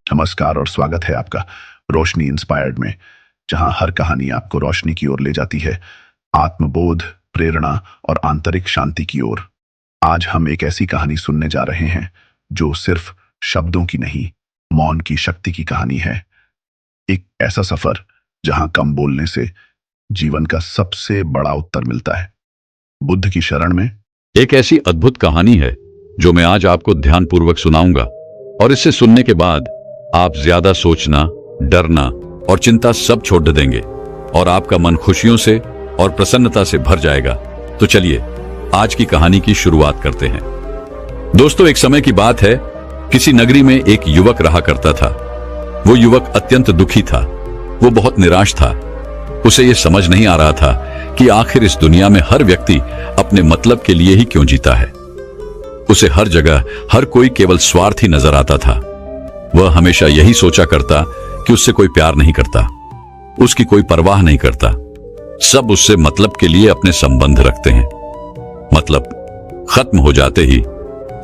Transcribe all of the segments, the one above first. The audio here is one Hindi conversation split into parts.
नमस्कार और स्वागत है आपका रोशनी इंस्पायर्ड में, जहां हर कहानी आपको रोशनी की ओर ले जाती है, आत्मबोध, प्रेरणा और आंतरिक शांति की ओर। आज हम एक ऐसी कहानी सुनने जा रहे हैं जो सिर्फ शब्दों की नहीं, मौन की शक्ति की कहानी है। एक ऐसा सफर जहां कम बोलने से जीवन का सबसे बड़ा उत्तर मिलता है। बुद्ध की शरण में एक ऐसी अद्भुत कहानी है जो मैं आज आपको ध्यानपूर्वक सुनाऊंगा, और इसे सुनने के बाद आप ज्यादा सोचना, डरना और चिंता सब छोड़ देंगे और आपका मन खुशियों से और प्रसन्नता से भर जाएगा। तो चलिए आज की कहानी की शुरुआत करते हैं। दोस्तों, एक समय की बात है, किसी नगरी में एक युवक रहा करता था। वो युवक अत्यंत दुखी था। वो बहुत निराश था। उसे यह समझ नहीं आ रहा था कि आखिर इस दुनिया में हर व्यक्ति अपने मतलब के लिए ही क्यों जीता है। उसे हर जगह हर कोई केवल स्वार्थी नजर आता था। वह हमेशा यही सोचा करता कि उससे कोई प्यार नहीं करता, उसकी कोई परवाह नहीं करता। सब उससे मतलब के लिए अपने संबंध रखते हैं। मतलब खत्म हो जाते ही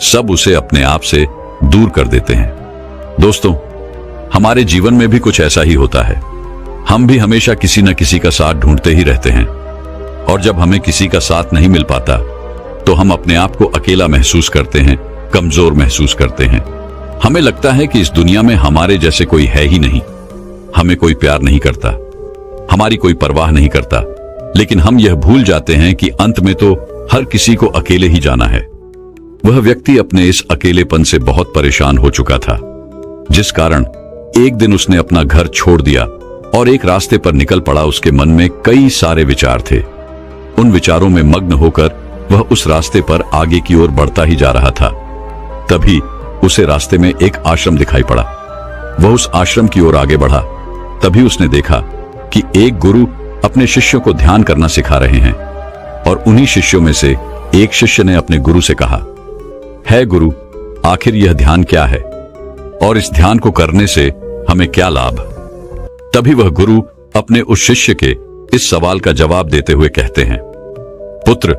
सब उसे अपने आप से दूर कर देते हैं। दोस्तों, हमारे जीवन में भी कुछ ऐसा ही होता है। हम भी हमेशा किसी न किसी का साथ ढूंढते ही रहते हैं, और जब हमें किसी का साथ नहीं मिल पाता तो हम अपने आप को अकेला महसूस करते हैं, कमजोर महसूस करते हैं। हमें लगता है कि इस दुनिया में हमारे जैसे कोई है ही नहीं। हमें कोई प्यार नहीं करता, हमारी कोई परवाह नहीं करता। लेकिन हम यह भूल जाते हैं कि अंत में तो हर किसी को अकेले ही जाना है। वह व्यक्ति अपने इस अकेलेपन से बहुत परेशान हो चुका था, जिस कारण एक दिन उसने अपना घर छोड़ दिया और एक रास्ते पर निकल पड़ा। उसके मन में कई सारे विचार थे। उन विचारों में मग्न होकर वह उस रास्ते पर आगे की ओर बढ़ता ही जा रहा था। तभी उसे रास्ते में एक आश्रम दिखाई पड़ा। वह उस आश्रम की ओर आगे बढ़ा। तभी उसने देखा कि एक गुरु अपने शिष्यों को ध्यान करना सिखा रहे हैं, और उन्हीं शिष्यों में से एक शिष्य ने अपने गुरु से कहा, है गुरु, आखिर यह ध्यान क्या है और इस ध्यान को करने से हमें क्या लाभ? तभी वह गुरु अपने उस शिष्य के इस सवाल का जवाब देते हुए कहते हैं, पुत्र,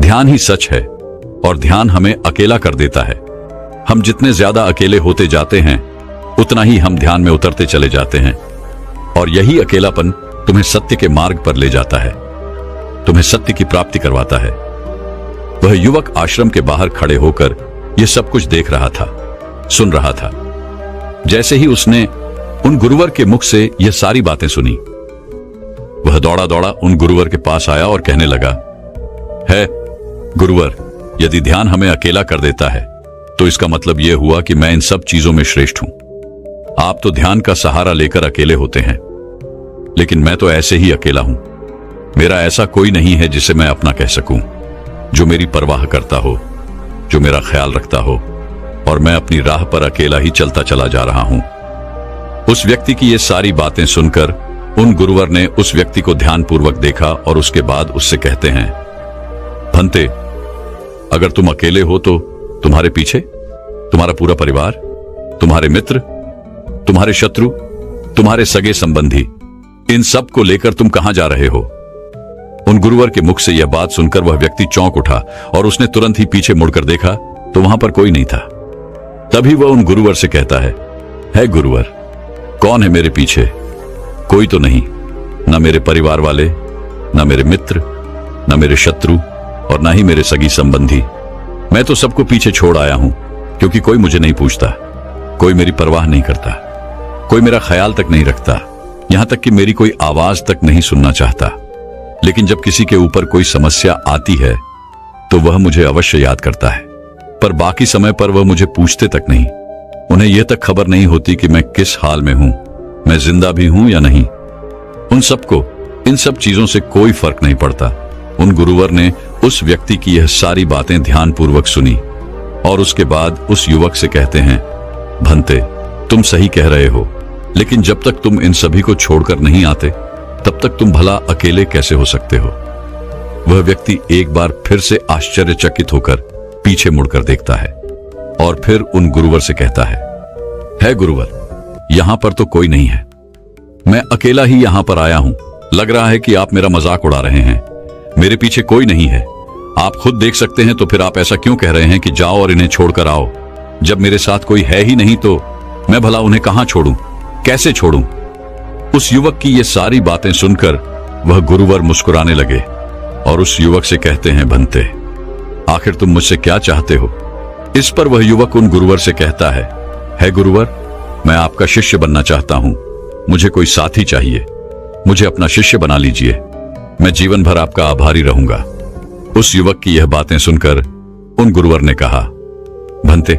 ध्यान ही सच है और ध्यान हमें अकेला कर देता है। हम जितने ज्यादा अकेले होते जाते हैं उतना ही हम ध्यान में उतरते चले जाते हैं, और यही अकेलापन तुम्हें सत्य के मार्ग पर ले जाता है, तुम्हें सत्य की प्राप्ति करवाता है। वह युवक आश्रम के बाहर खड़े होकर यह सब कुछ देख रहा था, सुन रहा था। जैसे ही उसने उन गुरुवर के मुख से यह सारी बातें सुनी, वह दौड़ा दौड़ा उन गुरुवर के पास आया और कहने लगा, है गुरुवर, यदि ध्यान हमें अकेला कर देता है तो इसका मतलब यह हुआ कि मैं इन सब चीजों में श्रेष्ठ हूं। आप तो ध्यान का सहारा लेकर अकेले होते हैं, लेकिन मैं तो ऐसे ही अकेला हूं। मेरा ऐसा कोई नहीं है जिसे मैं अपना कह सकूं, जो मेरी परवाह करता हो, जो मेरा ख्याल रखता हो, और मैं अपनी राह पर अकेला ही चलता चला जा रहा हूं। उस व्यक्ति की ये सारी बातें सुनकर उन गुरुवर ने उस व्यक्ति को ध्यानपूर्वक देखा और उसके बाद उससे कहते हैं, भंते, अगर तुम अकेले हो तो तुम्हारे पीछे तुम्हारा पूरा परिवार, तुम्हारे मित्र, तुम्हारे शत्रु, तुम्हारे सगे संबंधी, इन सब को लेकर तुम कहां जा रहे हो? उन गुरुवर के मुख से यह बात सुनकर वह व्यक्ति चौंक उठा और उसने तुरंत ही पीछे मुड़कर देखा तो वहां पर कोई नहीं था। तभी वह उन गुरुवर से कहता है गुरुवर, कौन है मेरे पीछे? कोई तो नहीं, न मेरे परिवार वाले, न मेरे मित्र, न मेरे शत्रु, और न ही मेरे सगी संबंधी। मैं तो सबको पीछे छोड़ आया हूं, क्योंकि कोई मुझे नहीं पूछता, कोई मेरी परवाह नहीं करता, कोई मेरा ख्याल तक नहीं रखता, यहां तक कि मेरी कोई आवाज तक नहीं सुनना चाहता। लेकिन जब किसी के ऊपर कोई समस्या आती है तो वह मुझे अवश्य याद करता है, पर बाकी समय पर वह मुझे पूछते तक नहीं। उन्हें यह तक खबर नहीं होती कि मैं किस हाल में हूं, मैं जिंदा भी हूं या नहीं। उन सबको इन सब चीजों से कोई फर्क नहीं पड़ता। उन गुरुवर ने उस व्यक्ति की यह सारी बातें ध्यानपूर्वक सुनी और उसके बाद उस युवक से कहते हैं, भंते, तुम सही कह रहे हो, लेकिन जब तक तुम इन सभी को छोड़कर नहीं आते तब तक तुम भला अकेले कैसे हो सकते हो? वह व्यक्ति एक बार फिर से आश्चर्यचकित होकर पीछे मुड़कर देखता है और फिर उन गुरुवर से कहता है गुरुवर, यहां पर तो कोई नहीं है, मैं अकेला ही यहां पर आया हूं। लग रहा है कि आप मेरा मजाक उड़ा रहे हैं। मेरे पीछे कोई नहीं है, आप खुद देख सकते हैं, तो फिर आप ऐसा क्यों कह रहे हैं कि जाओ और इन्हें छोड़कर आओ? जब मेरे साथ कोई है ही नहीं तो मैं भला उन्हें कहां छोड़ूं, कैसे छोड़ूं? उस युवक की ये सारी बातें सुनकर वह गुरुवर मुस्कुराने लगे और उस युवक से कहते हैं, भंते, आखिर तुम मुझसे क्या चाहते हो? इस पर वह युवक उन गुरुवर से कहता है गुरुवर, मैं आपका शिष्य बनना चाहता हूं। मुझे कोई साथी चाहिए, मुझे अपना शिष्य बना लीजिए। मैं जीवन भर आपका आभारी रहूंगा। उस युवक की यह बातें सुनकर उन गुरुवर ने कहा, भंते,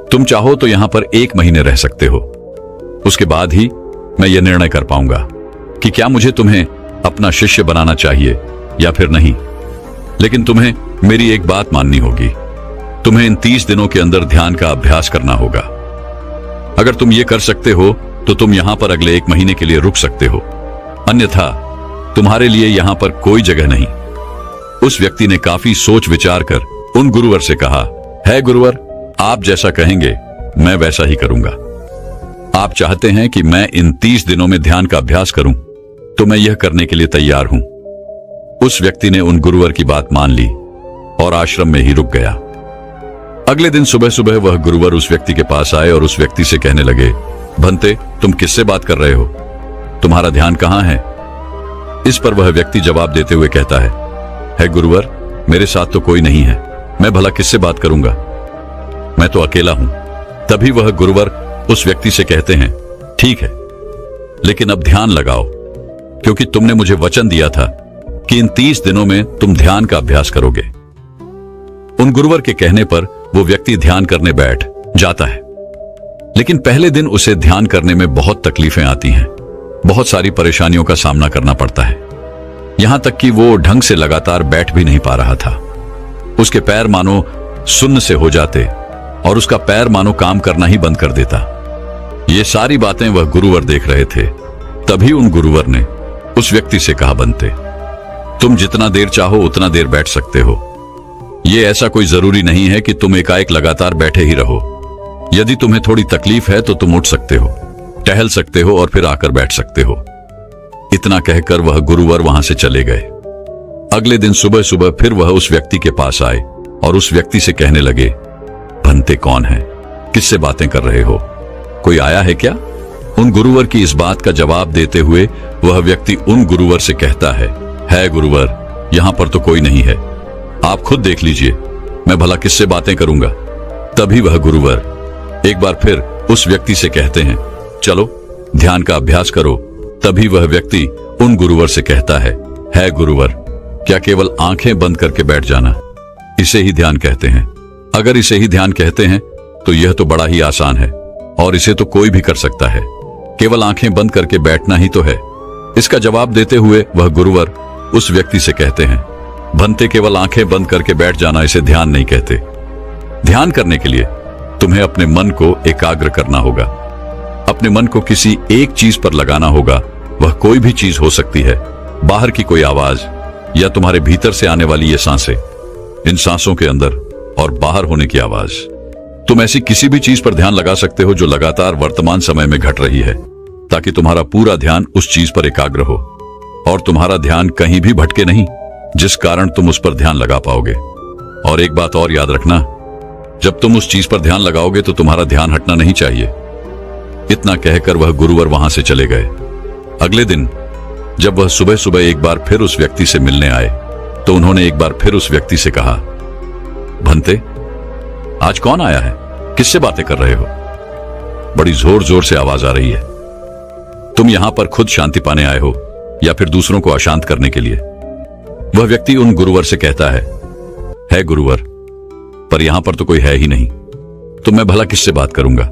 तुम चाहो तो यहां पर 1 महीने रह सकते हो। उसके बाद ही मैं यह निर्णय कर पाऊंगा कि क्या मुझे तुम्हें अपना शिष्य बनाना चाहिए या फिर नहीं। लेकिन तुम्हें मेरी एक बात माननी होगी। तुम्हें इन 30 दिनों के अंदर ध्यान का अभ्यास करना होगा। अगर तुम ये कर सकते हो तो तुम यहां पर अगले 1 महीने के लिए रुक सकते हो, अन्यथा तुम्हारे लिए यहां पर कोई जगह नहीं। उस व्यक्ति ने काफी सोच विचार कर उन गुरुवर से कहा, है गुरुवर, आप जैसा कहेंगे मैं वैसा ही करूंगा। आप चाहते हैं कि मैं इन 30 दिनों में ध्यान का अभ्यास करूं, तो मैं यह करने के लिए तैयार हूं। उस व्यक्ति ने उन गुरुवर की बात मान ली और आश्रम में ही रुक गया। अगले दिन सुबह सुबह वह गुरुवर उस व्यक्ति के पास आए और उस व्यक्ति से कहने लगे, भंते, तुम किससे बात कर रहे हो? तुम्हारा ध्यान कहां है? इस पर वह व्यक्ति जवाब देते हुए कहता है गुरुवर, मेरे साथ तो कोई नहीं है, मैं भला किससे बात करूंगा, मैं तो अकेला हूं। तभी वह गुरुवर उस व्यक्ति से कहते हैं, ठीक है, लेकिन अब ध्यान लगाओ, क्योंकि तुमने मुझे वचन दिया था कि इन 30 दिनों में तुम ध्यान का अभ्यास करोगे। उन गुरुवर के कहने पर वो व्यक्ति ध्यान करने बैठ जाता है। लेकिन पहले दिन उसे ध्यान करने में बहुत तकलीफें आती हैं, बहुत सारी परेशानियों का सामना करना पड़ता है। यहां तक कि वो ढंग से लगातार बैठ भी नहीं पा रहा था। उसके पैर मानो सुन्न से हो जाते और उसका पैर मानो काम करना ही बंद कर देता। ये सारी बातें वह गुरुवर देख रहे थे। तभी उन गुरुवर ने उस व्यक्ति से कहा, बनते, तुम जितना देर चाहो उतना देर बैठ सकते हो। ये ऐसा कोई जरूरी नहीं है कि तुम एकाएक लगातार बैठे ही रहो। यदि तुम्हें थोड़ी तकलीफ है तो तुम उठ सकते हो, टहल सकते हो और फिर आकर बैठ सकते हो। इतना कहकर वह गुरुवर वहां से चले गए। अगले दिन सुबह सुबह फिर वह उस व्यक्ति के पास आए और उस व्यक्ति से कहने लगे, भंते कौन है, किससे बातें कर रहे हो, कोई आया है क्या? उन गुरुवर की इस बात का जवाब देते हुए वह व्यक्ति उन गुरुवर से कहता है गुरुवर, यहां पर तो कोई नहीं है, आप खुद देख लीजिए, मैं भला किससे बातें करूंगा। तभी वह गुरुवर एक बार फिर उस व्यक्ति से कहते हैं, चलो ध्यान का अभ्यास करो। तभी वह व्यक्ति उन गुरुवर से कहता है गुरुवर, क्या केवल आंखें बंद करके बैठ जाना, इसे ही ध्यान कहते हैं? अगर इसे ही ध्यान कहते हैं तो यह तो बड़ा ही आसान है और इसे तो कोई भी कर सकता है, केवल आंखें बंद करके बैठना ही तो है। इसका जवाब देते हुए वह गुरुवर उस व्यक्ति से कहते हैं, भंते, केवल आंखें बंद करके बैठ जाना इसे ध्यान नहीं कहते। ध्यान करने के लिए तुम्हें अपने मन को एकाग्र करना होगा, अपने मन को किसी एक चीज पर लगाना होगा। वह कोई भी चीज हो सकती है, बाहर की कोई आवाज या तुम्हारे भीतर से आने वाली ये सांसें, इन सांसों के अंदर और बाहर होने की आवाज। तुम ऐसी किसी भी चीज पर ध्यान लगा सकते हो जो लगातार वर्तमान समय में घट रही है, ताकि तुम्हारा पूरा ध्यान उस चीज पर एकाग्र हो और तुम्हारा ध्यान कहीं भी भटके नहीं, जिस कारण तुम उस पर ध्यान लगा पाओगे। और एक बात और याद रखना, जब तुम उस चीज पर ध्यान लगाओगे तो तुम्हारा ध्यान हटना नहीं चाहिए। इतना कहकर वह गुरुवर वहां से चले गए। अगले दिन जब वह सुबह सुबह एक बार फिर उस व्यक्ति से मिलने आए तो उन्होंने एक बार फिर उस व्यक्ति से कहा, भंते, आज कौन आया है, किससे बातें कर रहे हो? बड़ी जोर जोर से आवाज आ रही है। तुम यहां पर खुद शांति पाने आए हो या फिर दूसरों को अशांत करने के लिए? वह व्यक्ति उन गुरुवर से कहता है गुरुवर, पर यहां पर तो कोई है ही नहीं, तो मैं भला किससे बात करूंगा?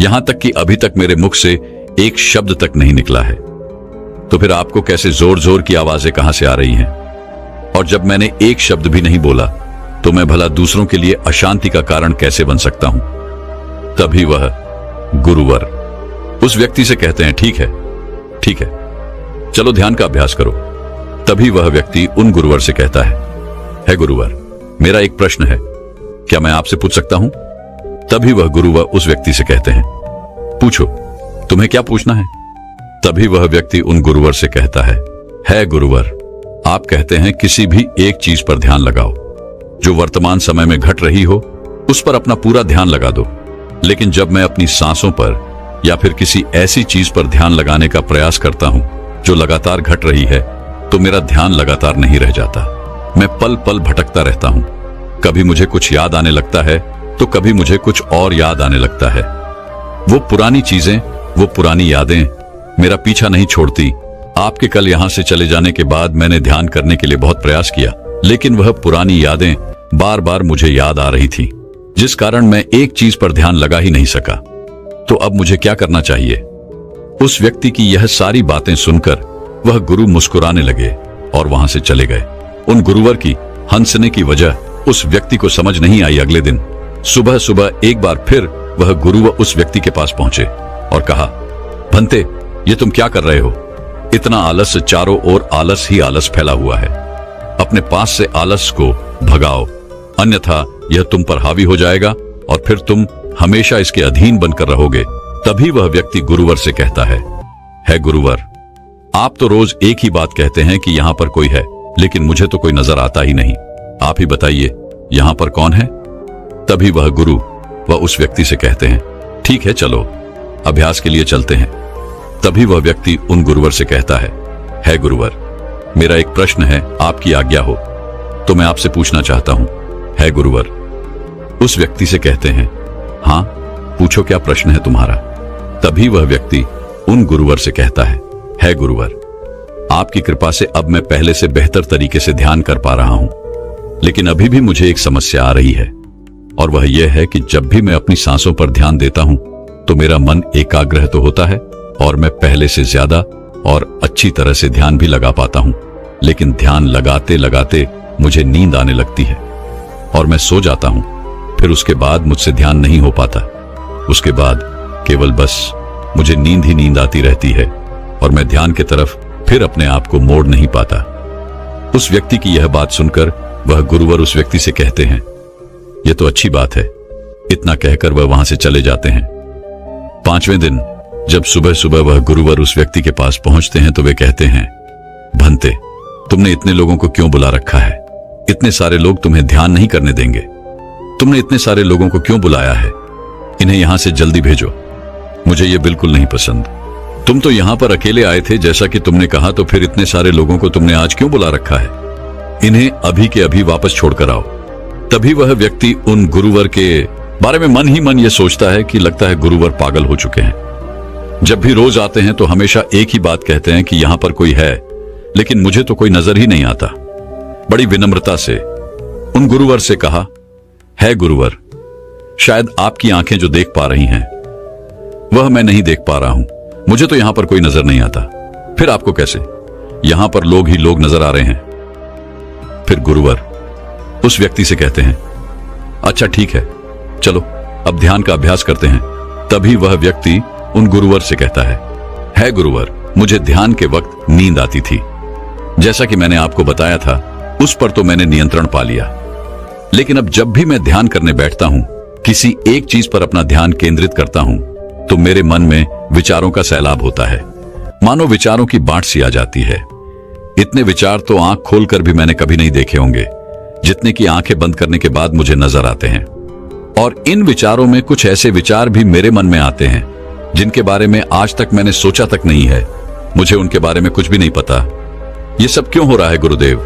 यहां तक कि अभी तक मेरे मुख से एक शब्द तक नहीं निकला है, तो फिर आपको कैसे जोर जोर की आवाजें कहां से आ रही हैं? और जब मैंने एक शब्द भी नहीं बोला तो मैं भला दूसरों के लिए अशांति का कारण कैसे बन सकता हूं? तभी वह गुरुवर उस व्यक्ति से कहते हैं, ठीक है, चलो ध्यान का अभ्यास करो। तभी वह व्यक्ति उन गुरुवर से कहता है गुरुवर, मेरा एक प्रश्न है, क्या मैं आपसे पूछ सकता हूं? तभी वह गुरुवर उस व्यक्ति से कहते हैं, पूछो, तुम्हें क्या पूछना है? तभी वह व्यक्ति उन गुरुवर से कहता है गुरुवर, आप कहते हैं किसी भी एक चीज पर ध्यान लगाओ जो वर्तमान समय में घट रही हो, उस पर अपना पूरा ध्यान लगा दो। लेकिन जब मैं अपनी सांसों पर या फिर किसी ऐसी चीज पर ध्यान लगाने का प्रयास करता हूं जो लगातार घट रही है, तो मेरा ध्यान लगातार नहीं रह जाता। मैं पल पल भटकता रहता हूं। कभी मुझे कुछ याद आने लगता है तो कभी मुझे कुछ और याद आने लगता है। वो पुरानी चीजें, वो पुरानी यादें मेरा पीछा नहीं छोड़ती। आपके कल यहां से चले जाने के बाद मैंने ध्यान करने के लिए बहुत प्रयास किया, लेकिन वह पुरानी यादें बार बार मुझे याद आ रही थी, जिस कारण मैं एक चीज पर ध्यान लगा ही नहीं सका। तो अब मुझे क्या करना चाहिए? उस व्यक्ति की यह सारी बातें सुनकर वह गुरु मुस्कुराने लगे और वहां से चले गए। उन गुरुवर की हंसने की वजह उस व्यक्ति को समझ नहीं आई। अगले दिन सुबह सुबह एक बार फिर वह गुरुवर उस व्यक्ति के पास पहुंचे और कहा, भंते, ये तुम क्या कर रहे हो? इतना आलस, चारों ओर आलस ही आलस फैला हुआ है। अपने पास से आलस को भगाओ, अन्यथा यह तुम पर हावी हो जाएगा और फिर तुम हमेशा इसके अधीन बनकर रहोगे। तभी वह व्यक्ति गुरुवर से कहता है गुरुवर, आप तो रोज एक ही बात कहते हैं कि यहां पर कोई है, लेकिन मुझे तो कोई नजर आता ही नहीं। आप ही बताइए, यहां पर कौन है? तभी वह गुरु वह उस व्यक्ति से कहते हैं, ठीक है, चलो अभ्यास के लिए चलते हैं। तभी वह व्यक्ति उन गुरुवर से कहता है गुरुवर, मेरा एक प्रश्न है, आपकी आज्ञा हो तो मैं आपसे पूछना चाहता हूं। है गुरुवर। उस व्यक्ति से कहते हैं, हाँ पूछो, क्या प्रश्न है तुम्हारा? तभी वह व्यक्ति उन गुरुवर से कहता है गुरुवर, आपकी कृपा से अब मैं पहले से बेहतर तरीके से ध्यान कर पा रहा हूं, लेकिन अभी भी मुझे एक समस्या आ रही है, और वह यह है कि जब भी मैं अपनी सांसों पर ध्यान देता हूं तो मेरा मन एकाग्र तो होता है और मैं पहले से ज्यादा और अच्छी तरह से ध्यान भी लगा पाता हूं, लेकिन ध्यान लगाते लगाते मुझे नींद आने लगती है और मैं सो जाता हूं। फिर उसके बाद मुझसे ध्यान नहीं हो पाता। उसके बाद केवल बस मुझे नींद ही नींद आती रहती है और मैं ध्यान की तरफ फिर अपने आप को मोड़ नहीं पाता। उस व्यक्ति की यह बात सुनकर वह गुरुवर उस व्यक्ति से कहते हैं, यह तो अच्छी बात है। इतना कहकर वह वहां से चले जाते हैं। 5वें दिन जब सुबह सुबह वह गुरुवर उस व्यक्ति के पास पहुंचते हैं तो वे कहते हैं, भंते, तुमने इतने लोगों को क्यों बुला रखा है? इतने सारे लोग तुम्हें ध्यान नहीं करने देंगे। तुमने इतने सारे लोगों को क्यों बुलाया है? इन्हें यहां से जल्दी भेजो। मुझे ये बिल्कुल नहीं पसंद। तुम तो यहां पर अकेले आए थे जैसा कि तुमने कहा, तो फिर इतने सारे लोगों को तुमने आज क्यों बुला रखा है? इन्हें अभी के अभी वापस छोड़कर आओ। तभी वह व्यक्ति उन गुरुवर के बारे में मन ही मन ये सोचता है कि लगता है गुरुवर पागल हो चुके हैं। जब भी रोज आते हैं तो हमेशा एक ही बात कहते हैं कि यहां पर कोई है, लेकिन मुझे तो कोई नजर ही नहीं आता। बड़ी विनम्रता से उन गुरुवर से कहा, है गुरुवर, शायद आपकी आंखें जो देख पा रही हैं वह मैं नहीं देख पा रहा हूं। मुझे तो यहां पर कोई नजर नहीं आता। फिर आपको कैसे? यहां पर लोग ही लोग नजर आ रहे हैं। फिर गुरुवर उस व्यक्ति से कहते हैं, अच्छा ठीक है, चलो अब ध्यान का अभ्यास करते हैं। तभी वह व्यक्ति उन गुरुवर से कहता है गुरुवर, मुझे ध्यान के वक्त नींद आती थी। जैसा कि मैंने आपको बताया था, उस पर तो मैंने नियंत्रण पा लिया, लेकिन अब जब भी मैं ध्यान करने बैठता हूं, किसी एक चीज पर अपना ध्यान केंद्रित करता हूं, तो मेरे मन में विचारों का सैलाब होता है। मानो विचारों की बाढ़ सी आ जाती है। इतने विचार तो आंख खोलकर भी मैंने कभी नहीं देखे होंगे, जितने की आंखें बंद करने के बाद मुझे नजर आते हैं। और इन विचारों में कुछ ऐसे विचार भी मेरे मन में आते हैं जिनके बारे में आज तक मैंने सोचा तक नहीं है। मुझे उनके बारे में कुछ भी नहीं पता। ये सब क्यों हो रहा है गुरुदेव?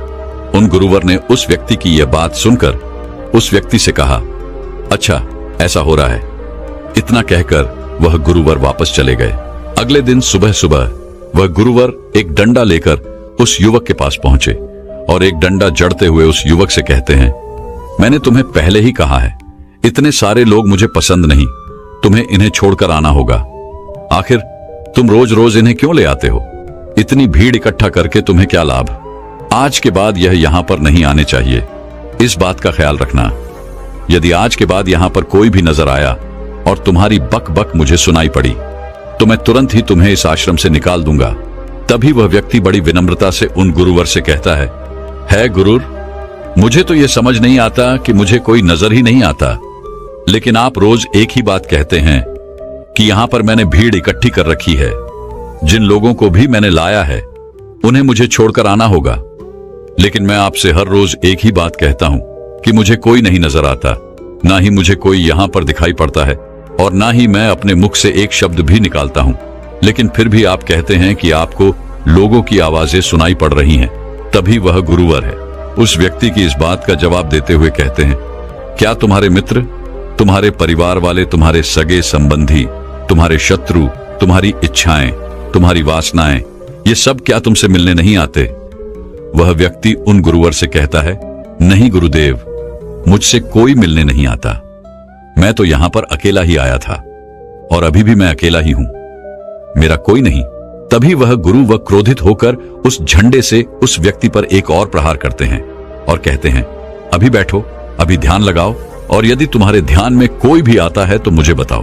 उन गुरुवर ने उस व्यक्ति की यह बात सुनकर उस व्यक्ति से कहा, अच्छा ऐसा हो रहा है। इतना कहकर वह गुरुवर वापस चले गए। अगले दिन सुबह सुबह वह गुरुवर एक डंडा लेकर उस युवक के पास पहुंचे और एक डंडा जड़ते हुए उस युवक से कहते हैं, मैंने तुम्हें पहले ही कहा है, इतने सारे लोग मुझे पसंद नहीं, तुम्हें इन्हें छोड़कर आना होगा। आखिर तुम रोज रोज इन्हें क्यों ले आते हो? इतनी भीड़ इकट्ठा करके तुम्हें क्या लाभ? आज के बाद यह यहां पर नहीं आने चाहिए। इस बात का ख्याल रखना। यदि आज के बाद यहां पर कोई भी नजर आया और तुम्हारी बक बक मुझे सुनाई पड़ी, तो मैं तुरंत ही तुम्हें इस आश्रम से निकाल दूंगा। तभी वह व्यक्ति बड़ी विनम्रता से उन गुरुवर से कहता है गुरुर, मुझे तो यह समझ नहीं आता कि मुझे कोई नजर ही नहीं आता, लेकिन आप रोज एक ही बात कहते हैं कि यहां पर मैंने भीड़ इकट्ठी कर रखी है। जिन लोगों को भी मैंने लाया है उन्हें मुझे छोड़कर आना होगा, लेकिन मैं आपसे हर रोज एक ही बात कहता हूं कि मुझे कोई नहीं नजर आता, ना ही मुझे कोई यहां पर दिखाई पड़ता है। और ना ही मैं अपने मुख से एक शब्द भी निकालता हूं, लेकिन फिर भी आप कहते हैं कि आपको लोगों की आवाजें सुनाई पड़ रही हैं, तभी वह गुरुवर है। उस व्यक्ति की इस बात का जवाब देते हुए कहते हैं, क्या तुम्हारे मित्र, तुम्हारे परिवार वाले, तुम्हारे सगे संबंधी, तुम्हारे शत्रु, तुम्हारी इच्छाएं, तुम्हारी वासनाएं, ये सब क्या तुमसे मिलने नहीं आते? वह व्यक्ति उन गुरुवर से कहता है, नहीं गुरुदेव, मुझसे कोई मिलने नहीं आता। मैं तो यहां पर अकेला ही आया था और अभी भी मैं अकेला ही हूं, मेरा कोई नहीं। तभी वह गुरु व क्रोधित होकर उस झंडे से उस व्यक्ति पर एक और प्रहार करते हैं और कहते हैं, अभी बैठो, अभी ध्यान लगाओ, और यदि तुम्हारे ध्यान में कोई भी आता है तो मुझे बताओ।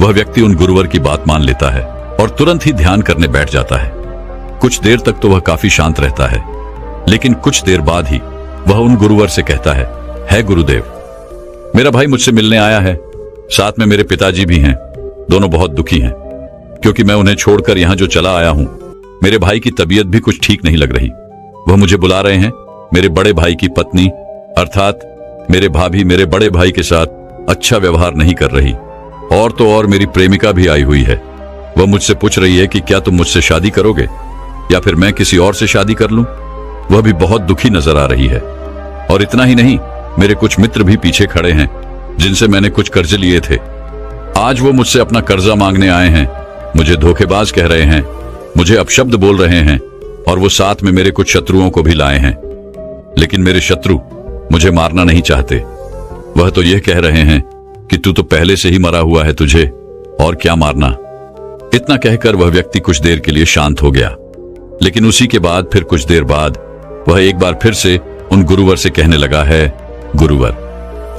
वह व्यक्ति उन गुरुवर की बात मान लेता है और तुरंत ही ध्यान करने बैठ जाता है। कुछ देर तक तो वह काफी शांत रहता है, लेकिन कुछ देर बाद ही वह उन गुरुवर से कहता है गुरुदेव, मेरा भाई मुझसे मिलने आया है, साथ में मेरे पिताजी भी हैं। दोनों बहुत दुखी हैं क्योंकि मैं उन्हें छोड़कर यहां जो चला आया हूं। मेरे भाई की तबीयत भी कुछ ठीक नहीं लग रही। वह मुझे बुला रहे हैं। मेरे बड़े भाई की पत्नी अर्थात मेरे भाभी मेरे बड़े भाई के साथ अच्छा व्यवहार नहीं कर रही, और तो और मेरी प्रेमिका भी आई हुई है। वह मुझसे पूछ रही है कि क्या तुम मुझसे शादी करोगे या फिर मैं किसी और से शादी कर लूं। वह भी बहुत दुखी नजर आ रही है। और इतना ही नहीं, मेरे कुछ मित्र भी पीछे खड़े हैं जिनसे मैंने कुछ कर्ज लिए थे। आज वो मुझसे अपना कर्जा मांगने आए हैं, मुझे धोखेबाज कह रहे हैं, मुझे अपशब्द बोल रहे हैं, और वो साथ में मेरे कुछ शत्रुओं को भी लाए हैं। लेकिन मेरे शत्रु मुझे मारना नहीं चाहते। वह तो यह कह रहे हैं कि तू तो पहले से ही मरा हुआ है, तुझे और क्या मारना। इतना कहकर वह व्यक्ति कुछ देर के लिए शांत हो गया, लेकिन उसी के बाद फिर कुछ देर बाद वह एक बार फिर से उन गुरुवर से कहने लगा है, गुरुवर,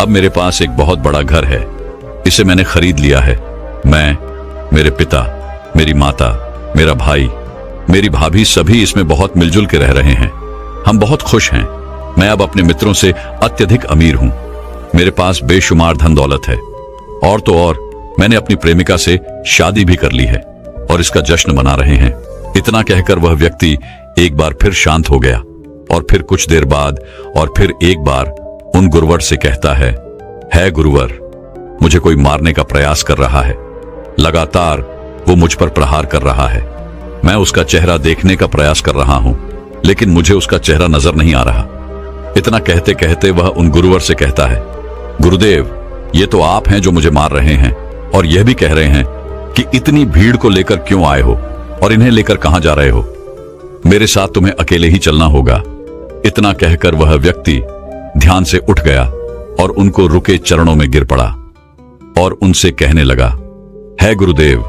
अब मेरे पास एक बहुत बड़ा घर है, इसे मैंने खरीद लिया है। मैं, मेरे पिता, मेरी माता, मेरा भाई, मेरी भाभी सभी इसमें बहुत मिलजुल के रह रहे हैं। हम बहुत खुश हैं। मैं अब अपने मित्रों से अत्यधिक अमीर हूं। मेरे पास बेशुमार धन दौलत है, और तो और मैंने अपनी प्रेमिका से शादी भी कर ली है और इसका जश्न मना रहे हैं। इतना कहकर वह व्यक्ति एक बार फिर शांत हो गया और फिर कुछ देर बाद और फिर एक बार उन गुरुवर से कहता है गुरुवर, मुझे कोई मारने का प्रयास कर रहा है। लगातार वो मुझ पर प्रहार कर रहा है। मैं उसका चेहरा देखने का प्रयास कर रहा हूं, लेकिन मुझे उसका चेहरा नजर नहीं आ रहा। इतना कहते कहते वह उन गुरुवर से कहता है, गुरुदेव, ये तो आप हैं जो मुझे मार रहे हैं, और यह भी कह रहे हैं कि इतनी भीड़ को लेकर क्यों आए हो और इन्हें लेकर कहां जा रहे हो। मेरे साथ तुम्हें अकेले ही चलना होगा। इतना कहकर वह व्यक्ति ध्यान से उठ गया और उनको रुके चरणों में गिर पड़ा और उनसे कहने लगा, है गुरुदेव,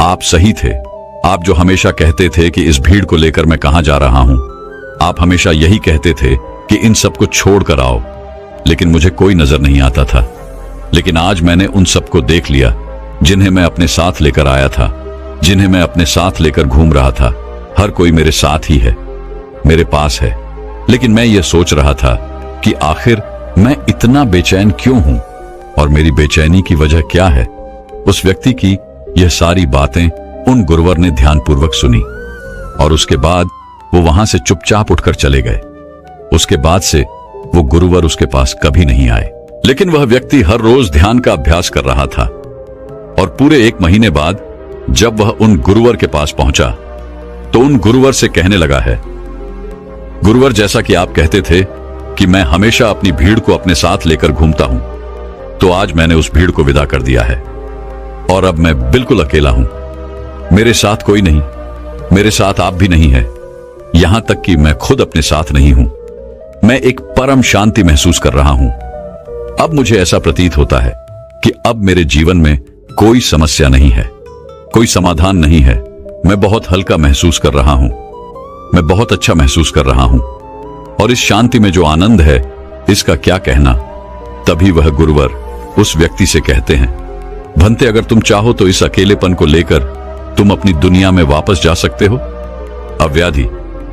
आप सही थे। आप जो हमेशा कहते थे कि इस भीड़ को लेकर मैं कहां जा रहा हूं, आप हमेशा यही कहते थे कि इन सबको छोड़कर आओ, लेकिन मुझे कोई नजर नहीं आता था। लेकिन आज मैंने उन सबको देख लिया जिन्हें मैं अपने साथ लेकर आया था, जिन्हें मैं अपने साथ लेकर घूम रहा था। हर कोई मेरे साथ ही है, मेरे पास है। लेकिन मैं ये सोच रहा था कि आखिर मैं इतना बेचैन क्यों हूं और मेरी बेचैनी की वजह क्या है। उस व्यक्ति की यह सारी बातें उन गुरुवर ने ध्यानपूर्वक सुनी और उसके बाद वो वहां से चुपचाप उठकर चले गए। उसके बाद से वो गुरुवर उसके पास कभी नहीं आए। लेकिन वह व्यक्ति हर रोज ध्यान का अभ्यास कर रहा था और पूरे 1 महीने बाद जब वह उन गुरुवर के पास पहुंचा तो उन गुरुवर से कहने लगा है, गुरुवर, जैसा कि आप कहते थे कि मैं हमेशा अपनी भीड़ को अपने साथ लेकर घूमता हूं, तो आज मैंने उस भीड़ को विदा कर दिया है और अब मैं बिल्कुल अकेला हूं। मेरे साथ कोई नहीं, मेरे साथ आप भी नहीं है, यहां तक कि मैं खुद अपने साथ नहीं हूं। मैं एक परम शांति महसूस कर रहा हूं। अब मुझे ऐसा प्रतीत होता है कि अब मेरे जीवन में कोई समस्या नहीं है, कोई समाधान नहीं है। मैं बहुत हल्का महसूस कर रहा हूं, मैं बहुत अच्छा महसूस कर रहा हूं, और इस शांति में जो आनंद है इसका क्या कहना। तभी वह गुरुवर उस व्यक्ति से कहते हैं, भंते, अगर तुम चाहो तो इस अकेलेपन को लेकर तुम अपनी दुनिया में वापस जा सकते हो। अव्याधि,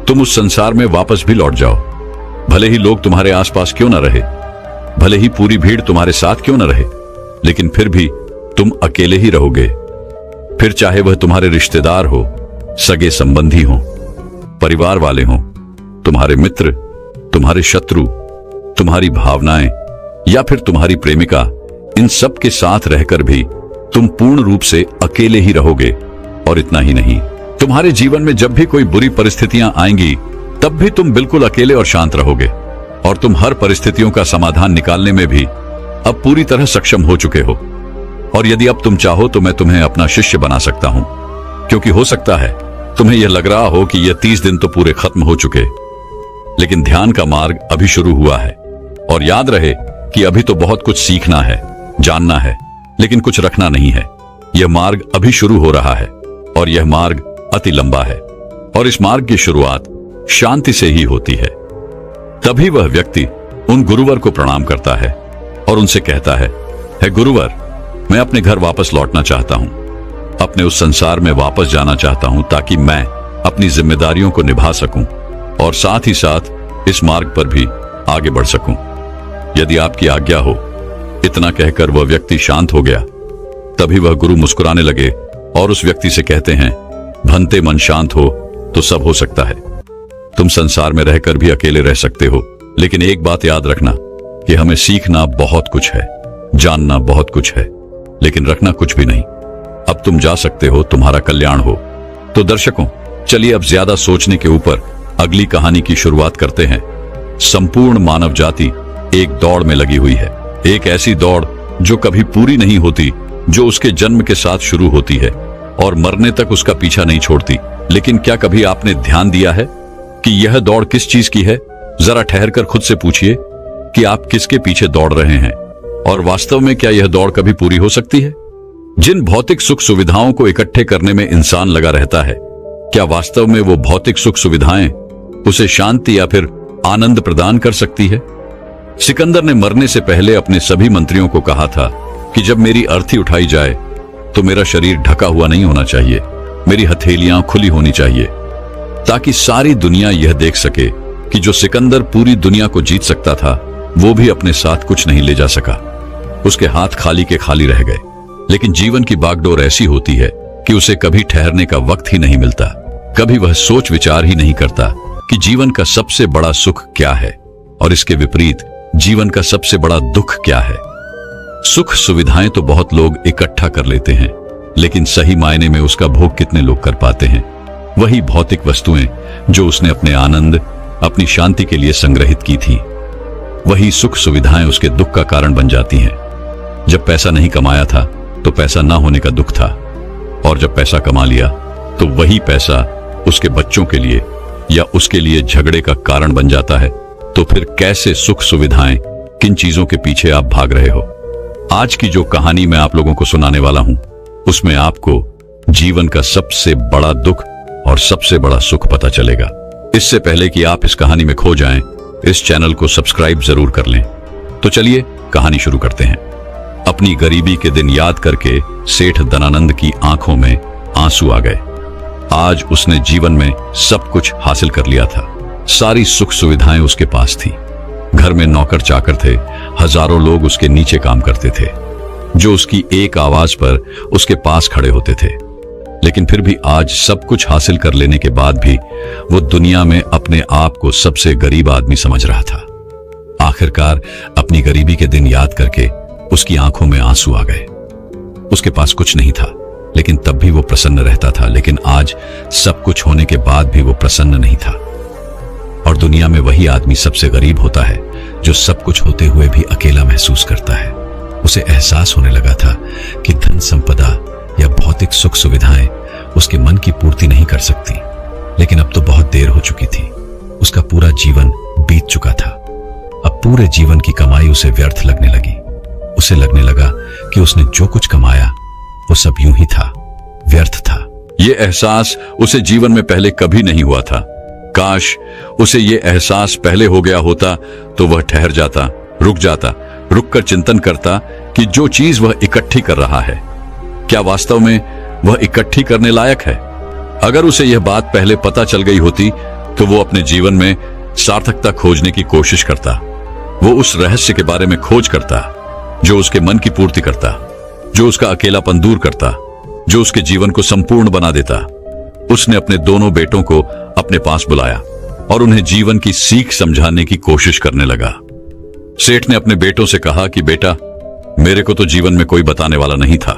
तुम उस संसार में वापस भी लौट जाओ। भले ही लोग तुम्हारे आसपास क्यों न रहे, भले ही पूरी भीड़ तुम्हारे साथ क्यों न रहे, लेकिन फिर भी तुम अकेले ही रहोगे। फिर चाहे वह तुम्हारे रिश्तेदार हो, सगे संबंधी हो, परिवार वाले हों, तुम्हारे मित्र, तुम्हारे शत्रु, तुम्हारी भावनाएं या फिर तुम्हारी प्रेमिका, इन सब के साथ रहकर भी तुम पूर्ण रूप से अकेले ही रहोगे। और इतना ही नहीं, तुम्हारे जीवन में जब भी कोई बुरी परिस्थितियां आएंगी तब भी तुम बिल्कुल अकेले और शांत रहोगे, और तुम हर परिस्थितियों का समाधान निकालने में भी अब पूरी तरह सक्षम हो चुके हो। और यदि अब तुम चाहो तो मैं तुम्हें अपना शिष्य बना सकता हूं, क्योंकि हो सकता है तुम्हें यह लग रहा हो कि यह 30 दिन तो पूरे खत्म हो चुके, लेकिन ध्यान का मार्ग अभी शुरू हुआ है। और याद रहे कि अभी तो बहुत कुछ सीखना है, जानना है, लेकिन कुछ रखना नहीं है। यह मार्ग अभी शुरू हो रहा है और यह मार्ग अति लंबा है, और इस मार्ग की शुरुआत शांति से ही होती है। तभी वह व्यक्ति उन गुरुवर को प्रणाम करता है और उनसे कहता है, हे गुरुवर, मैं अपने घर वापस लौटना चाहता हूं, अपने उस संसार में वापस जाना चाहता हूं, ताकि मैं अपनी जिम्मेदारियों को निभा सकूं और साथ ही साथ इस मार्ग पर भी आगे बढ़ सकूं। यदि आपकी आज्ञा हो। इतना कहकर वह व्यक्ति शांत हो गया। तभी वह गुरु मुस्कुराने लगे और उस व्यक्ति से कहते हैं, भंते मन शांत हो तो सब हो सकता है। तुम संसार में रहकर भी अकेले रह सकते हो, लेकिन एक बात याद रखना कि हमें सीखना बहुत कुछ है, जानना बहुत कुछ है, लेकिन रखना कुछ भी नहीं। अब तुम जा सकते हो, तुम्हारा कल्याण हो। तो दर्शकों, चलिए अब ज्यादा सोचने के ऊपर अगली कहानी की शुरुआत करते हैं। संपूर्ण मानव जाति एक दौड़ में लगी हुई है, एक ऐसी दौड़ जो कभी पूरी नहीं होती, जो उसके जन्म के साथ शुरू होती है और मरने तक उसका पीछा नहीं छोड़ती। लेकिन क्या कभी आपने ध्यान दिया है कि यह दौड़ किस चीज की है? जरा ठहरकर खुद से पूछिए कि आप किसके पीछे दौड़ रहे हैं, और वास्तव में क्या यह दौड़ कभी पूरी हो सकती है? जिन भौतिक सुख सुविधाओं को इकट्ठे करने में इंसान लगा रहता है, क्या वास्तव में वो भौतिक सुख सुविधाएं उसे शांति या फिर आनंद प्रदान कर सकती है? सिकंदर ने मरने से पहले अपने सभी मंत्रियों को कहा था कि जब मेरी अर्थी उठाई जाए तो मेरा शरीर ढका हुआ नहीं होना चाहिए, मेरी हथेलियां खुली होनी चाहिए, ताकि सारी दुनिया यह देख सके कि जो सिकंदर पूरी दुनिया को जीत सकता था, वो भी अपने साथ कुछ नहीं ले जा सका। उसके हाथ खाली के खाली रह गए। लेकिन जीवन की बागडोर ऐसी होती है कि उसे कभी ठहरने का वक्त ही नहीं मिलता। कभी वह सोच विचार ही नहीं करता कि जीवन का सबसे बड़ा सुख क्या है और इसके विपरीत जीवन का सबसे बड़ा दुख क्या है। सुख सुविधाएं तो बहुत लोग इकट्ठा कर लेते हैं, लेकिन सही मायने में उसका भोग कितने लोग कर पाते हैं? वही भौतिक वस्तुएं जो उसने अपने आनंद, अपनी शांति के लिए संग्रहित की थी, वही सुख सुविधाएं उसके दुख का कारण बन जाती हैं। जब पैसा नहीं कमाया था तो पैसा ना होने का दुख था, और जब पैसा कमा लिया तो वही पैसा उसके बच्चों के लिए या उसके लिए झगड़े का कारण बन जाता है। तो फिर कैसे सुख सुविधाएं, किन चीजों के पीछे आप भाग रहे हो? आज की जो कहानी मैं आप लोगों को सुनाने वाला हूं, उसमें आपको जीवन का सबसे बड़ा दुख और सबसे बड़ा सुख पता चलेगा। इससे पहले कि आप इस कहानी में खो जाएं, इस चैनल को सब्सक्राइब जरूर कर लें। तो चलिए कहानी शुरू करते हैं। अपनी गरीबी के दिन याद करके सेठ धनानंद की आंखों में आंसू आ गए। आज उसने जीवन में सब कुछ हासिल कर लिया था। सारी सुख सुविधाएं उसके पास थी। घर में नौकर चाकर थे, हजारों लोग उसके नीचे काम करते थे, जो उसकी एक आवाज पर उसके पास खड़े होते थे। लेकिन फिर भी आज सब कुछ हासिल कर लेने के बाद भी वो दुनिया में अपने आप को सबसे गरीब आदमी समझ रहा था। आखिरकार अपनी गरीबी के दिन याद करके उसकी आंखों में आंसू आ गए। उसके पास कुछ नहीं था, लेकिन तब भी वो प्रसन्न रहता था। लेकिन आज सब कुछ होने के बाद भी वो प्रसन्न नहीं था। और दुनिया में वही आदमी सबसे गरीब होता है जो सब कुछ होते हुए भी अकेला महसूस करता है। उसे एहसास होने लगा था कि धन संपदा या भौतिक सुख सुविधाएं उसके मन की पूर्ति नहीं कर सकती। लेकिन अब तो बहुत देर हो चुकी थी। उसका पूरा जीवन बीत चुका था। अब पूरे जीवन की कमाई उसे व्यर्थ लगने लगी। उसे लगने लगा कि उसने जो कुछ कमाया वो सब यूं ही था, व्यर्थ था। ये एहसास उसे जीवन में पहले कभी नहीं हुआ था। काश उसे ये एहसास पहले हो गया होता तो वह ठहर जाता, रुककर चिंतन करता कि जो चीज वह इकट्ठी कर रहा है, क्या वास्तव में वह इकट्ठी करने लायक है? अगर उसे यह बात पहले पता चल गई होती तो वो अपने जीवन में सार्थकता खोजने की कोशिश करता। वो उस रहस्य के बारे में खोज करता जो उसके मन की पूर्ति करता, जो उसका अकेलापन दूर करता, जो उसके जीवन को संपूर्ण बना देता। उसने अपने दोनों बेटों को अपने पास बुलाया और उन्हें जीवन की सीख समझाने की कोशिश करने लगा। सेठ ने अपने बेटों से कहा कि बेटा, मेरे को तो जीवन में कोई बताने वाला नहीं था,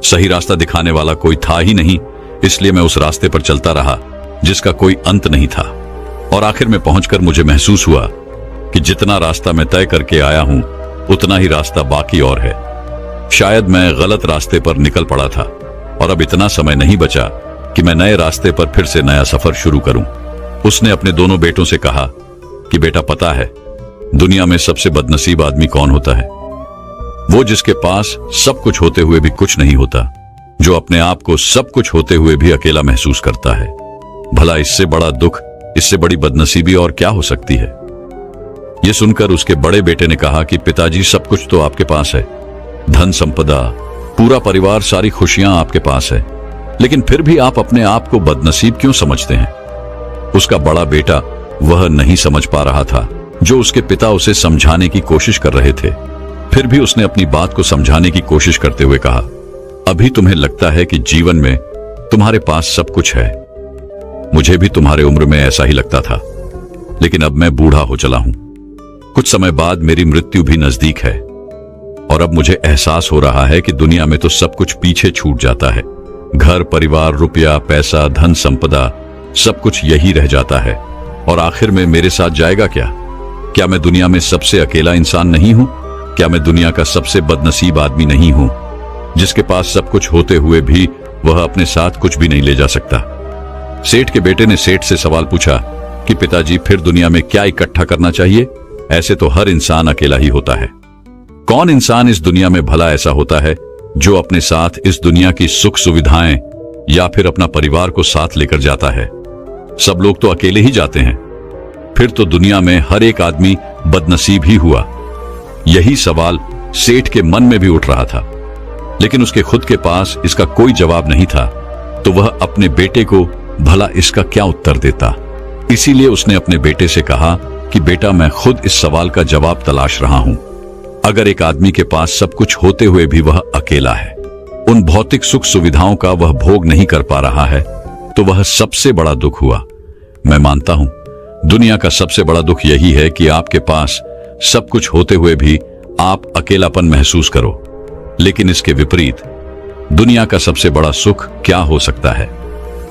सही रास्ता दिखाने वाला कोई था ही नहीं, इसलिए मैं उस रास्ते पर चलता रहा जिसका कोई अंत नहीं था। और आखिर में पहुंचकर मुझे महसूस हुआ कि जितना रास्ता मैं तय करके आया हूं उतना ही रास्ता बाकी और है। शायद मैं गलत रास्ते पर निकल पड़ा था और अब इतना समय नहीं बचा कि मैं नए रास्ते पर फिर से नया सफर शुरू करूं। उसने अपने दोनों बेटों से कहा कि बेटा, पता है दुनिया में सबसे बदनसीब आदमी कौन होता है? वो जिसके पास सब कुछ होते हुए भी कुछ नहीं होता, जो अपने आप को सब कुछ होते हुए भी अकेला महसूस करता है। भला इससे बड़ा दुख, इससे बड़ी बदनसीबी और क्या हो सकती है? यह सुनकर उसके बड़े बेटे ने कहा कि पिताजी, सब कुछ तो आपके पास है, धन संपदा, पूरा परिवार, सारी खुशियां आपके पास है, लेकिन फिर भी आप अपने आप को बदनसीब क्यों समझते हैं? उसका बड़ा बेटा वह नहीं समझ पा रहा था जो उसके पिता उसे समझाने की कोशिश कर रहे थे। फिर भी उसने अपनी बात को समझाने की कोशिश करते हुए कहा, अभी तुम्हें लगता है कि जीवन में तुम्हारे पास सब कुछ है। मुझे भी तुम्हारे उम्र में ऐसा ही लगता था, लेकिन अब मैं बूढ़ा हो चला हूं। कुछ समय बाद मेरी मृत्यु भी नजदीक है और अब मुझे एहसास हो रहा है कि दुनिया में तो सब कुछ पीछे छूट जाता है। घर, परिवार, रुपया, पैसा, धन संपदा, सब कुछ यही रह जाता है और आखिर में मेरे साथ जाएगा क्या? क्या मैं दुनिया में सबसे अकेला इंसान नहीं हूं? क्या मैं दुनिया का सबसे बदनसीब आदमी नहीं हूं, जिसके पास सब कुछ होते हुए भी वह अपने साथ कुछ भी नहीं ले जा सकता? सेठ के बेटे ने सेठ से सवाल पूछा कि पिताजी, फिर दुनिया में क्या इकट्ठा करना चाहिए? ऐसे तो हर इंसान अकेला ही होता है। कौन इंसान इस दुनिया में भला ऐसा होता है जो अपने साथ इस दुनिया की सुख सुविधाएं या फिर अपना परिवार को साथ लेकर जाता है? सब लोग तो अकेले ही जाते हैं। फिर तो दुनिया में हर एक आदमी बदनसीब ही हुआ। यही सवाल सेठ के मन में भी उठ रहा था, लेकिन उसके खुद के पास इसका कोई जवाब नहीं था, तो वह अपने बेटे को भला इसका क्या उत्तर देता। इसीलिए उसने अपने बेटे से कहा कि बेटा, मैं खुद इस सवाल का जवाब तलाश रहा हूं। अगर एक आदमी के पास सब कुछ होते हुए भी वह अकेला है, उन भौतिक सुख सुविधाओं का वह भोग नहीं कर पा रहा है, तो वह सबसे बड़ा दुख हुआ। मैं मानता हूं दुनिया का सबसे बड़ा दुख यही है कि आपके पास सब कुछ होते हुए भी आप अकेलापन महसूस करो। लेकिन इसके विपरीत दुनिया का सबसे बड़ा सुख क्या हो सकता है?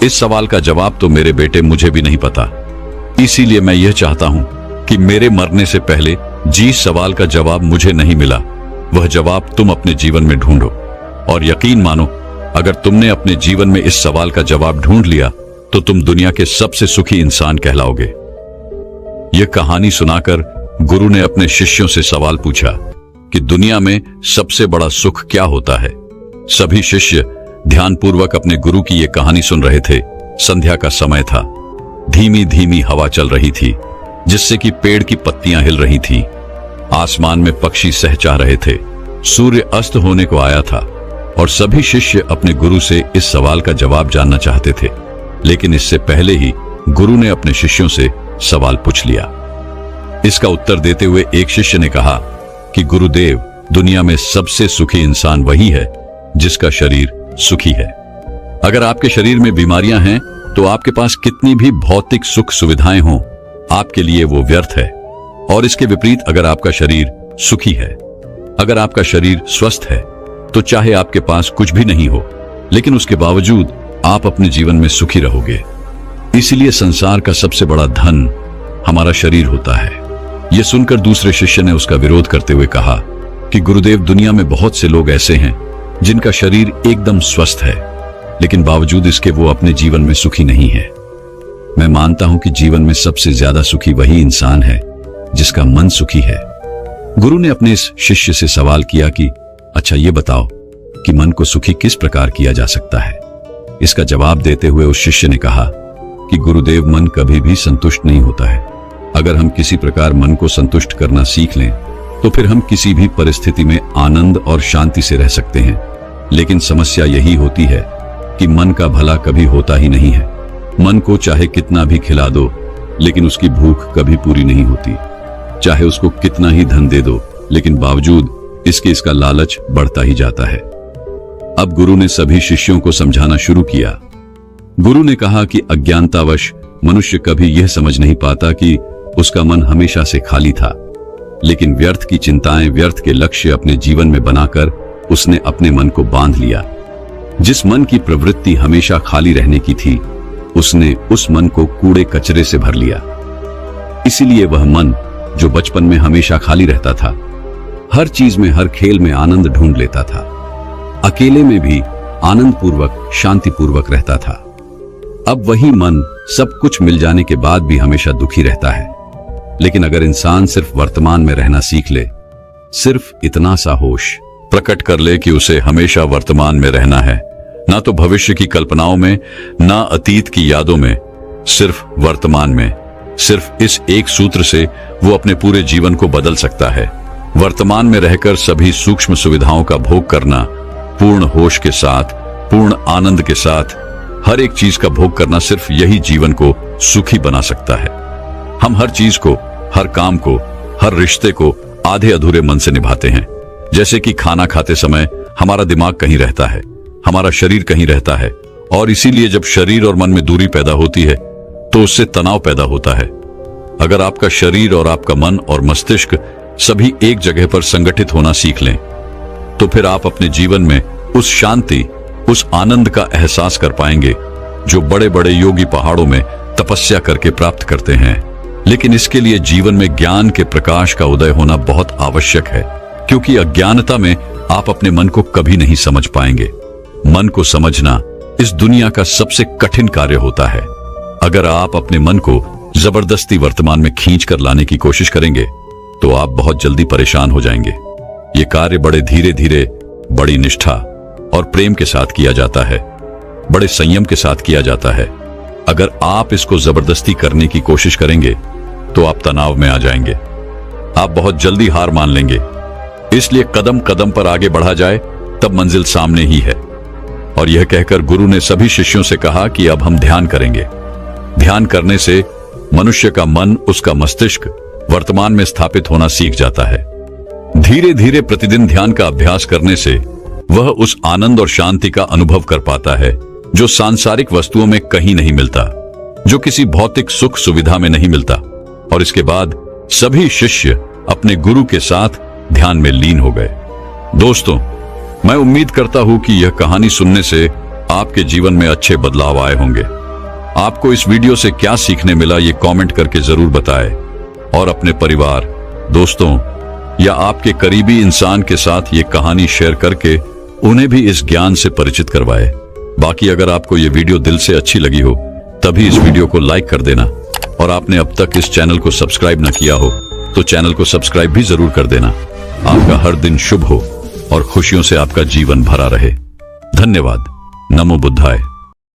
इस सवाल का जवाब तो मेरे बेटे मुझे भी नहीं पता। इसीलिए मैं यह चाहता हूं कि मेरे मरने से पहले जिस सवाल का जवाब मुझे नहीं मिला, वह जवाब तुम अपने जीवन में ढूंढो। और यकीन मानो, अगर तुमने अपने जीवन में इस सवाल का जवाब ढूंढ लिया तो तुम दुनिया के सबसे सुखी इंसान कहलाओगे। यह कहानी सुनाकर गुरु ने अपने शिष्यों से सवाल पूछा कि दुनिया में सबसे बड़ा सुख क्या होता है? सभी शिष्य ध्यानपूर्वक अपने गुरु की यह कहानी सुन रहे थे। संध्या का समय था। धीमी धीमी हवा चल रही थी, जिससे कि पेड़ की पत्तियां हिल रही थीं। आसमान में पक्षी सहचा रहे थे। सूर्य अस्त होने को आया था और सभी शिष्य अपने गुरु से इस सवाल का जवाब जानना चाहते थे। लेकिन इससे पहले ही गुरु ने अपने शिष्यों से सवाल पूछ लिया। इसका उत्तर देते हुए एक शिष्य ने कहा कि गुरुदेव, दुनिया में सबसे सुखी इंसान वही है जिसका शरीर सुखी है। अगर आपके शरीर में बीमारियां हैं तो आपके पास कितनी भी भौतिक सुख सुविधाएं हों, आपके लिए वो व्यर्थ है। और इसके विपरीत अगर आपका शरीर सुखी है, अगर आपका शरीर स्वस्थ है, तो चाहे आपके पास कुछ भी नहीं हो, लेकिन उसके बावजूद आप अपने जीवन में सुखी रहोगे। इसलिए संसार का सबसे बड़ा धन हमारा शरीर होता है। यह सुनकर दूसरे शिष्य ने उसका विरोध करते हुए कहा कि गुरुदेव, दुनिया में बहुत से लोग ऐसे हैं जिनका शरीर एकदम स्वस्थ है, लेकिन बावजूद इसके वो अपने जीवन में सुखी नहीं है। मैं मानता हूं कि जीवन में सबसे ज्यादा सुखी वही इंसान है जिसका मन सुखी है। गुरु ने अपने इस शिष्य से सवाल किया कि अच्छा, ये बताओ कि मन को सुखी किस प्रकार किया जा सकता है? इसका जवाब देते हुए उस शिष्य ने कहा कि गुरुदेव, मन कभी भी संतुष्ट नहीं होता है। अगर हम किसी प्रकार मन को संतुष्ट करना सीख लें तो फिर हम किसी भी परिस्थिति में आनंद और शांति से रह सकते हैं। लेकिन समस्या यही होती है कि मन का भला कभी होता ही नहीं है। मन को चाहे कितना भी खिला दो, लेकिन उसकी भूख कभी पूरी नहीं होती। चाहे उसको कितना ही धन दे दो, लेकिन बावजूद इसके इसका लालच बढ़ता ही जाता है। अब गुरु ने सभी शिष्यों को समझाना शुरू किया। गुरु ने कहा कि अज्ञानतावश मनुष्य कभी यह समझ नहीं पाता कि उसका मन हमेशा से खाली था, लेकिन व्यर्थ की चिंताएं, व्यर्थ के लक्ष्य अपने जीवन में बनाकर उसने अपने मन को बांध लिया। जिस मन की प्रवृत्ति हमेशा खाली रहने की थी, उसने उस मन को कूड़े कचरे से भर लिया। इसीलिए वह मन जो बचपन में हमेशा खाली रहता था, हर चीज में, हर खेल में आनंद ढूंढ लेता था, अकेले में भी आनंद पूर्वक, शांति पूर्वक रहता था, अब वही मन सब कुछ मिल जाने के बाद भी हमेशा दुखी रहता है। लेकिन अगर इंसान सिर्फ वर्तमान में रहना सीख ले, सिर्फ इतना सा होश प्रकट कर ले कि उसे हमेशा वर्तमान में रहना है, ना तो भविष्य की कल्पनाओं में, ना अतीत की यादों में, सिर्फ वर्तमान में, सिर्फ इस एक सूत्र से वो अपने पूरे जीवन को बदल सकता है। वर्तमान में रहकर सभी सूक्ष्म सुविधाओं का भोग करना, पूर्ण होश के साथ, पूर्ण आनंद के साथ हर एक चीज का भोग करना, सिर्फ यही जीवन को सुखी बना सकता है। हम हर चीज को, हर काम को, हर रिश्ते को आधे अधूरे मन से निभाते हैं। जैसे कि खाना खाते समय हमारा दिमाग कहीं रहता है, हमारा शरीर कहीं रहता है, और इसीलिए जब शरीर और मन में दूरी पैदा होती है तो उससे तनाव पैदा होता है। अगर आपका शरीर और आपका मन और मस्तिष्क सभी एक जगह पर संगठित होना सीख लें, तो फिर आप अपने जीवन में उस शांति, उस आनंद का एहसास कर पाएंगे जो बड़े बड़े योगी पहाड़ों में तपस्या करके प्राप्त करते हैं। लेकिन इसके लिए जीवन में ज्ञान के प्रकाश का उदय होना बहुत आवश्यक है, क्योंकि अज्ञानता में आप अपने मन को कभी नहीं समझ पाएंगे। मन को समझना इस दुनिया का सबसे कठिन कार्य होता है। अगर आप अपने मन को जबरदस्ती वर्तमान में खींच कर लाने की कोशिश करेंगे तो आप बहुत जल्दी परेशान हो जाएंगे। ये कार्य बड़े धीरे धीरे, बड़ी निष्ठा और प्रेम के साथ किया जाता है, बड़े संयम के साथ किया जाता है। अगर आप इसको जबरदस्ती करने की कोशिश करेंगे तो आप तनाव में आ जाएंगे, आप बहुत जल्दी हार मान लेंगे। इसलिए कदम कदम पर आगे बढ़ा जाए तब मंजिल सामने ही है। और यह कहकर गुरु ने सभी शिष्यों से कहा कि अब हम ध्यान करेंगे। ध्यान करने से मनुष्य का मन, उसका मस्तिष्क वर्तमान में स्थापित होना सीख जाता है। धीरे धीरे प्रतिदिन ध्यान का अभ्यास करने से वह उस आनंद और शांति का अनुभव कर पाता है जो सांसारिक वस्तुओं में कहीं नहीं मिलता, जो किसी भौतिक सुख सुविधा में नहीं मिलता। और इसके बाद सभी शिष्य अपने गुरु के साथ ध्यान में लीन हो गए। दोस्तों, मैं उम्मीद करता हूं कि यह कहानी सुनने से आपके जीवन में अच्छे बदलाव आए होंगे। आपको इस वीडियो से क्या सीखने मिला, ये कमेंट करके जरूर बताएं और अपने परिवार, दोस्तों या आपके करीबी इंसान के साथ ये कहानी शेयर करके उन्हें भी इस ज्ञान से परिचित करवाएं। बाकी अगर आपको ये वीडियो दिल से अच्छी लगी हो तभी इस वीडियो को लाइक कर देना, और आपने अब तक इस चैनल को सब्सक्राइब न किया हो तो चैनल को सब्सक्राइब भी जरूर कर देना। आपका हर दिन शुभ हो और खुशियों से आपका जीवन भरा रहे। धन्यवाद। नमो बुद्धाय।